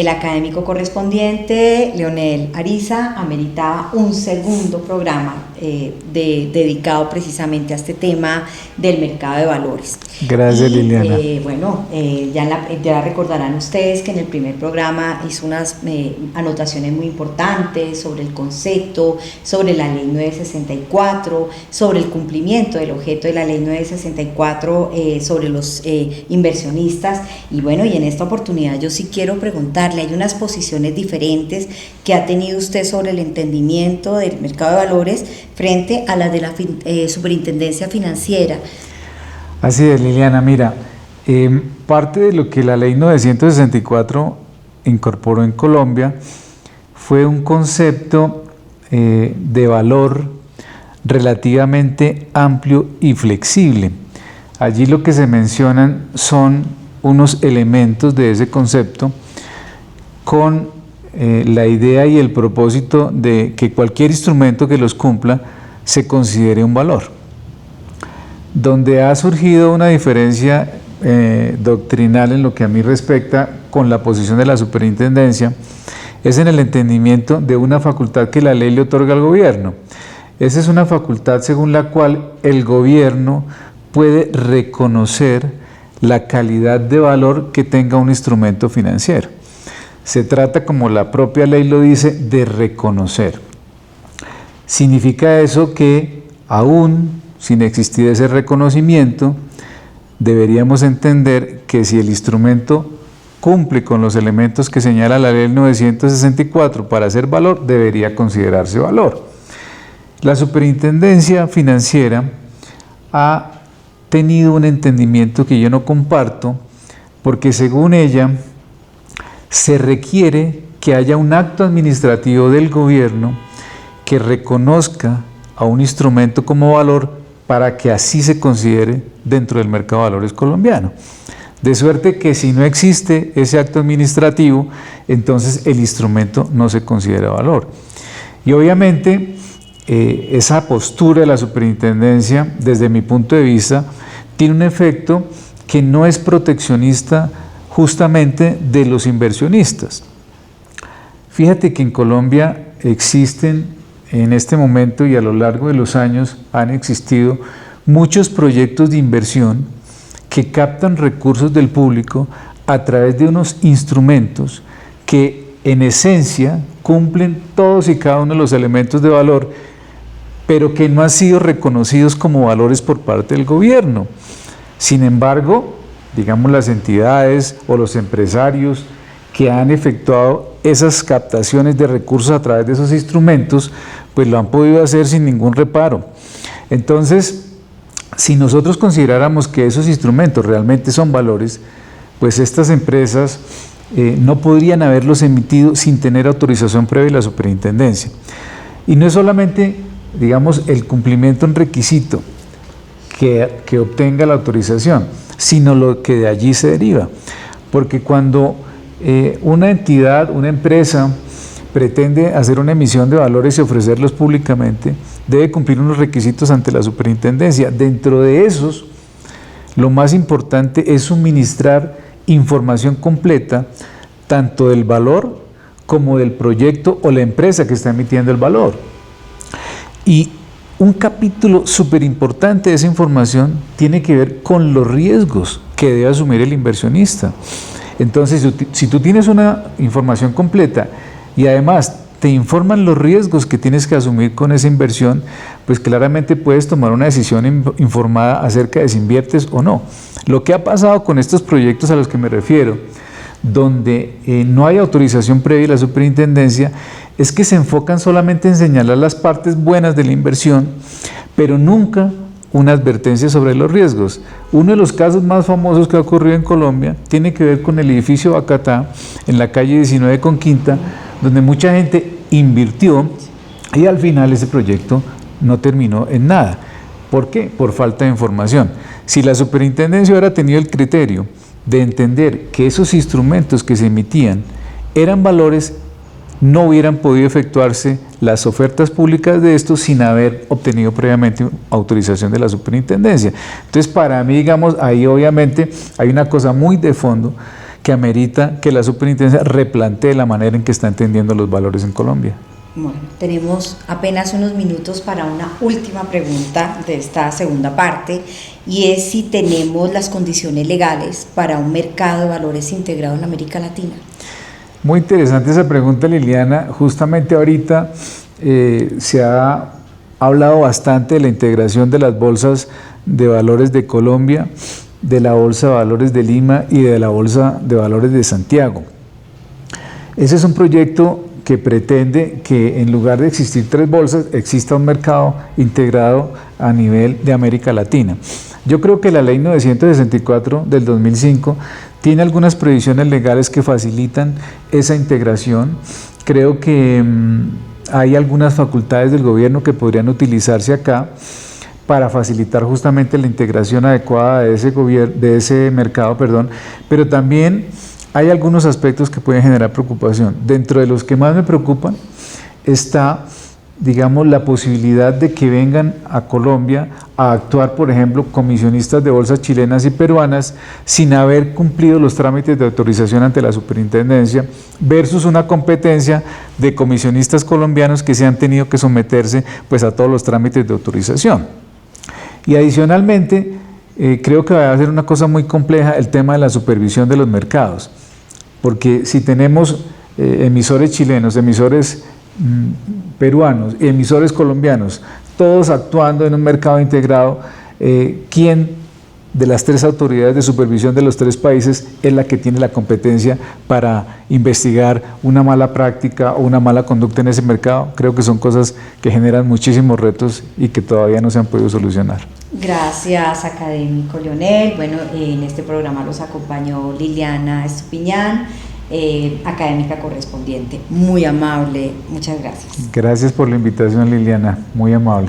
el académico correspondiente, Leonel Ariza, ameritaba un segundo programa dedicado precisamente a este tema del mercado de valores. Gracias, Liliana. Ya recordarán ustedes que en el primer programa hizo unas anotaciones muy importantes sobre el concepto, sobre la ley 964, sobre el cumplimiento del objeto de la ley 964, sobre los inversionistas. Y en esta oportunidad yo sí quiero preguntarle, hay unas posiciones diferentes que ha tenido usted sobre el entendimiento del mercado de valores frente a las de la Superintendencia Financiera. Así es, Liliana. Mira, parte de lo que la ley 964 incorporó en Colombia fue un concepto de valor relativamente amplio y flexible. Allí lo que se mencionan son unos elementos de ese concepto con la idea y el propósito de que cualquier instrumento que los cumpla se considere un valor. Donde ha surgido una diferencia doctrinal en lo que a mí respecta con la posición de la superintendencia es en el entendimiento de una facultad que la ley le otorga al gobierno. Esa es una facultad según la cual el gobierno puede reconocer la calidad de valor que tenga un instrumento financiero. Se trata, como la propia ley lo dice, de reconocer. Significa eso que aún sin existir ese reconocimiento, deberíamos entender que si el instrumento cumple con los elementos que señala la ley 964 para ser valor, debería considerarse valor. La Superintendencia Financiera ha tenido un entendimiento que yo no comparto, porque según ella se requiere que haya un acto administrativo del gobierno que reconozca a un instrumento como valor para que así se considere dentro del mercado de valores colombiano. De suerte que si no existe ese acto administrativo, entonces el instrumento no se considera valor. Y obviamente esa postura de la superintendencia, desde mi punto de vista, tiene un efecto que no es proteccionista justamente de los inversionistas. Fíjate que en Colombia existen en este momento y a lo largo de los años han existido muchos proyectos de inversión que captan recursos del público a través de unos instrumentos que en esencia cumplen todos y cada uno de los elementos de valor, pero que no han sido reconocidos como valores por parte del gobierno. Sin embargo, digamos, las entidades o los empresarios que han efectuado esas captaciones de recursos a través de esos instrumentos, pues lo han podido hacer sin ningún reparo. Entonces, si nosotros consideráramos que esos instrumentos realmente son valores, pues estas empresas no podrían haberlos emitido sin tener autorización previa de la superintendencia. Y no es solamente, digamos, el cumplimiento en requisito que obtenga la autorización, sino lo que de allí se deriva. Porque cuando una entidad, una empresa, pretende hacer una emisión de valores y ofrecerlos públicamente, debe cumplir unos requisitos ante la superintendencia. Dentro de esos, lo más importante es suministrar información completa, tanto del valor como del proyecto o la empresa que está emitiendo el valor. Y un capítulo súper importante de esa información tiene que ver con los riesgos que debe asumir el inversionista. Entonces, si tú tienes una información completa y además te informan los riesgos que tienes que asumir con esa inversión, pues claramente puedes tomar una decisión informada acerca de si inviertes o no. Lo que ha pasado con estos proyectos a los que me refiero, donde no hay autorización previa de la superintendencia, es que se enfocan solamente en señalar las partes buenas de la inversión, pero nunca una advertencia sobre los riesgos. Uno de los casos más famosos que ha ocurrido en Colombia tiene que ver con el edificio Bacatá, en la calle 19 con Quinta, donde mucha gente invirtió y al final ese proyecto no terminó en nada. ¿Por qué? Por falta de información. Si la superintendencia hubiera tenido el criterio de entender que esos instrumentos que se emitían eran valores, no hubieran podido efectuarse las ofertas públicas de estos sin haber obtenido previamente autorización de la superintendencia. Entonces, para mí, digamos, ahí obviamente hay una cosa muy de fondo que amerita que la superintendencia replantee la manera en que está entendiendo los valores en Colombia. Bueno, tenemos apenas unos minutos para una última pregunta de esta segunda parte, y es si tenemos las condiciones legales para un mercado de valores integrado en América Latina. Muy interesante esa pregunta, Liliana. Justamente ahorita se ha hablado bastante de la integración de las bolsas de valores de Colombia, de la Bolsa de Valores de Lima y de la Bolsa de Valores de Santiago. Ese es un proyecto que pretende que en lugar de existir 3 bolsas, exista un mercado integrado a nivel de América Latina. Yo creo que la Ley 964 del 2005 tiene algunas previsiones legales que facilitan esa integración. Creo que hay algunas facultades del gobierno que podrían utilizarse acá para facilitar justamente la integración adecuada de ese mercado, pero también hay algunos aspectos que pueden generar preocupación. Dentro de los que más me preocupan está, digamos, la posibilidad de que vengan a Colombia a actuar, por ejemplo, comisionistas de bolsas chilenas y peruanas sin haber cumplido los trámites de autorización ante la superintendencia, versus una competencia de comisionistas colombianos que se han tenido que someterse pues a todos los trámites de autorización. Y adicionalmente, creo que va a ser una cosa muy compleja el tema de la supervisión de los mercados, porque si tenemos emisores chilenos, emisores peruanos y emisores colombianos, todos actuando en un mercado integrado, ¿quién de las 3 autoridades de supervisión de los 3 países es la que tiene la competencia para investigar una mala práctica o una mala conducta en ese mercado? Creo que son cosas que generan muchísimos retos y que todavía no se han podido solucionar. Gracias, académico Leonel. Bueno, en este programa los acompañó Liliana Estupiñán, académica correspondiente. Muy amable, muchas gracias. Gracias por la invitación, Liliana, muy amable.